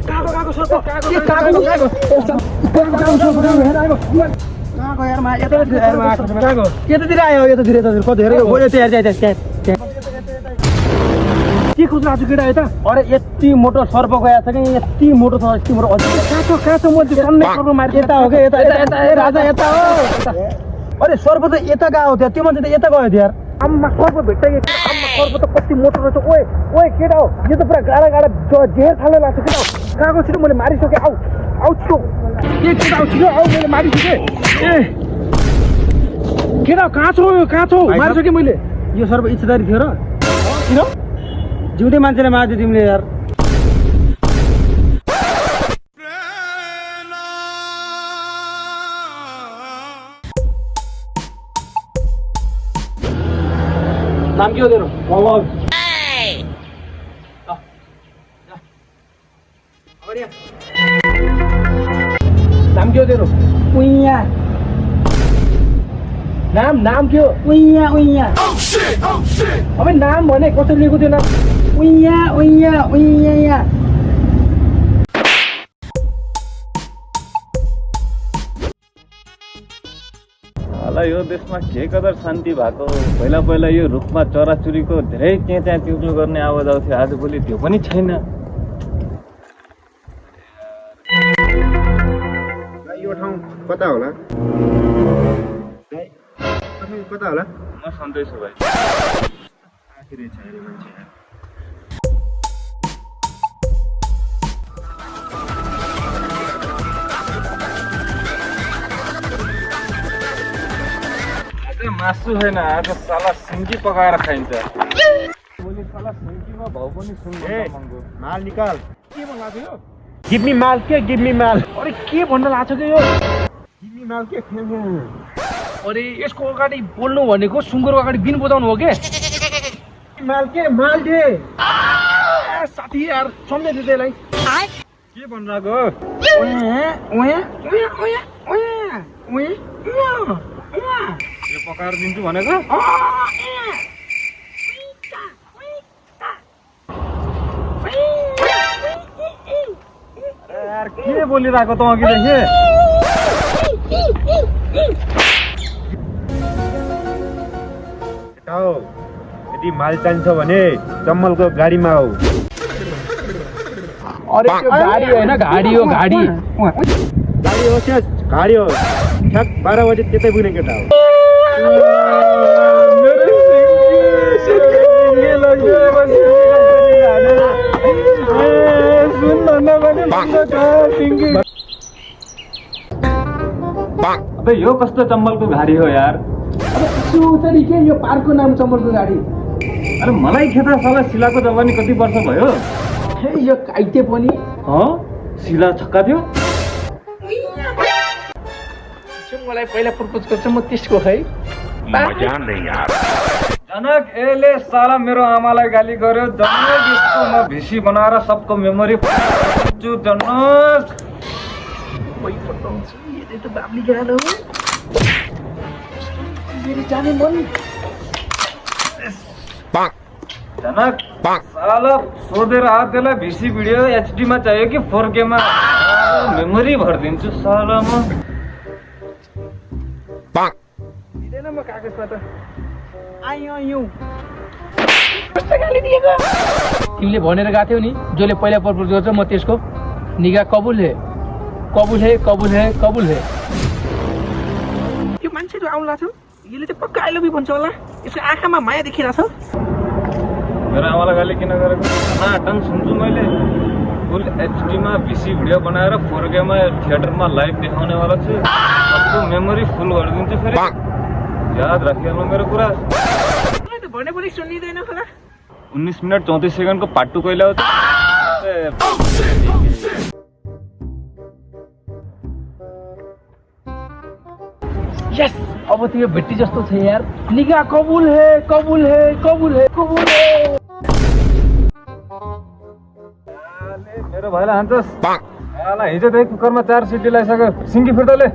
कहाँको सर्प कहाँको यार मा यतातिर यार मा कहाँको यतातिर आयो यतातिर कति हेरेको हो यता हेर त्यहाँ के खोज्नु आज केटा यता अरे यति मोटो सर्प गएको छ कि यति मोटो छ यति मोटो काँचो काँचो मन्दिर टन्ने सर्प मार यता हो के यता यता ए राजा यता हो अरे सर्प त यता गयो थियो त्यो मान्छे त यता गयो थियो यार आम्मा सर्प भेट्टा के आम्मा सर्प त कति मोटो रहेछ ओए ओए केटा हो यो त पुरा गाडा गाडा जेर थाल्ने लाग्छ केटा हो कहाँको छिटो मैले मारिसकेँ आउ आउ छिटो ए केटा हो छिटो आउ मैले मारिसकेँ ए केटा कहाँ छौ मारिसकेँ मैले यो सर्प इच्छादारी थियो र किन जिउँदै मान्छेले मार्यो तिमीले यार नाम के हो तेरो नाम के हो तेरो उइया नाम के हो उइया उइया अबे नाम भने कसरी लिएको त्यो नाम उइया उइया उइया होला यो देशमा के कदर शान्ति भएको पहिला पहिला यो रुखमा चराचुरीको धेरै त्यहाँ चिउचु गर्ने आवाज आउँथ्यो आजभोलि त्यो पनि छैन यो ठाउँ कता होला कता होला म सन्चै छु भाइ आखिरै छ अरे मान्छे मासु छैन आज साला सिन्की पकाएर खाइन्छ भोलि साला सिन्कीमा भाउ पनि सुन्नु माल निकाल के भन्न लाग्यो यो गिभ मी माल गिभ मी माल अरे के भन्न लाग्छ कि यो गिभ मी माल के अरे यसको अगाडि बोल्नु भनेको सुँगुरको अगाडि बिन बजाउनु हो के माल दे साथी यार सम्झे दे त्यसलाई के भनिरहेको यो पकाएर दिन्छु भनेको यार के बोलिरहेको त अघिदेखि यदि माल चाहिन्छ भने चम्मलको गाडीमा आऊ अरे त्यो गाडी होइन गाडी हो गाडी गाडी हो त्यस गाडी हो ठ्याक 12 बजे त्यतै पुग्ने केटा हो अबे यो कस्तो चम्मलको घाडी हो यार अब सुतरी के यो पार्कको नाम चम्मलको गाडी अरे मलाई खेता साला शिलाको जवानी कति वर्ष भयो हे यो काइते पनि शिला छक्का थियो मलाई पहिला प्रपोज गर्छ म त्यसको है जनक एले साला मेरो आमालाई गाली गर्यो जनक यसको म भिसी बनाएर सबको मेमोरी छु जनक वही पटाउँछु यदि त बाबली गालो मेरो जाने मन जनक साला सोधेर हातलाई भिसी भिडियो एचडी मा चाहियो कि 4K मा मेमोरी भरिदिन्छु साला म दिदैन म कागजमा त आयो यौ कस्तो गाली दिएको तिमीले भनेर गएको थियौ नि जसले पहिला प्रपोज गर्छ म त्यसको निगाह कबुल है यो मान्छे जो आउला छ यसले चाहिँ पक्का आई लभ यु भन्छ होला यसको आँखामा माया देखिरहेछ मेरो आमालाई गाली किन गरेको नाटन सुन्छु मैले फुल एचडी मा भिसी भिडियो बनाएर 4K मा थिएटरमा लाइभ देखाउने वाला छु सबको मेमोरी फुल गरिदिन्छु फेरि याद राखिहाल्नु मेरो कुरा त भने पनि सुनिदैन होला 19 मिनट 34 सेकेन्डको पार्ट 2 कहिले आउँछ यस अब तिमी भेट्टी जस्तो छ यार निगाह कबुल है मेरो भाइलाई हान्छस् हिजोदेखि कुकरमा 4 सिटी लगाइसक्यो सिङ्गी फिर्ताले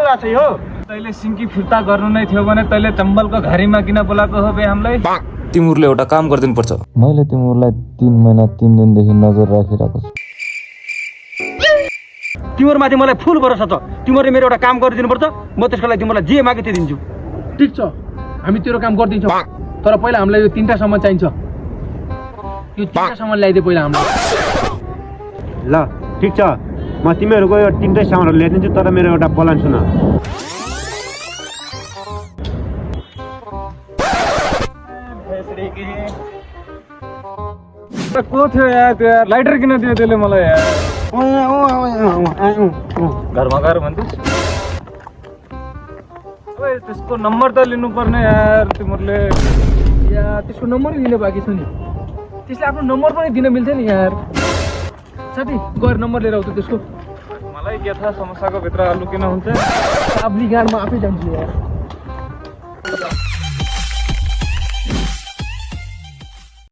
बोलाएको छ यो तैँले सिङ्की फिर्ता गर्नु नै थियो भने तैँले चम्बलको घारीमा किन बोलाएको हो बे हामीलाई? तिमीहरूले एउटा काम गरिदिनु पर्छ। मैले तिमीहरूलाई 3 महिना 3 दिनदेखि नजर राखिरहेको छु। तिमीहरूमाथि मलाई फुल भरोसा छ। तिमीहरूले मेरो एउटा काम गरिदिनुपर्छ। म त्यसको लागि तिमीलाई जे मागे त्यो दिन्छु। ठिक छ, हामी तेरो काम गरिदिन्छौँ, तर पहिला हामीलाई यो 3टा सामान चाहिन्छ। यो 3टा सामान ल्याइदिए पहिला हामीलाई। ल ठिक छ, म तिमीहरूको यो 3टै सामानहरू ल्याइदिन्छु, तर मेरो एउटा प्लान सुन। को थियो यार त्यो यार? लाइटर किन दियो त्यसले मलाई यार? घरमा गएर भन्दैछ ओए त्यसको नम्बर त लिनुपर्ने यार तिमीहरूले। या त्यसको नम्बरै लिनु बाँकी छ नि। त्यसले आफ्नो नम्बर पनि दिन मिल्थ्यो नि यार। साथी गएर नम्बर लिएर आऊ त त्यसको। मलाई के थाहा समस्याको भित्र आलु किन हुन्छ? आब्ली गाडमा आफै जान्छु यार।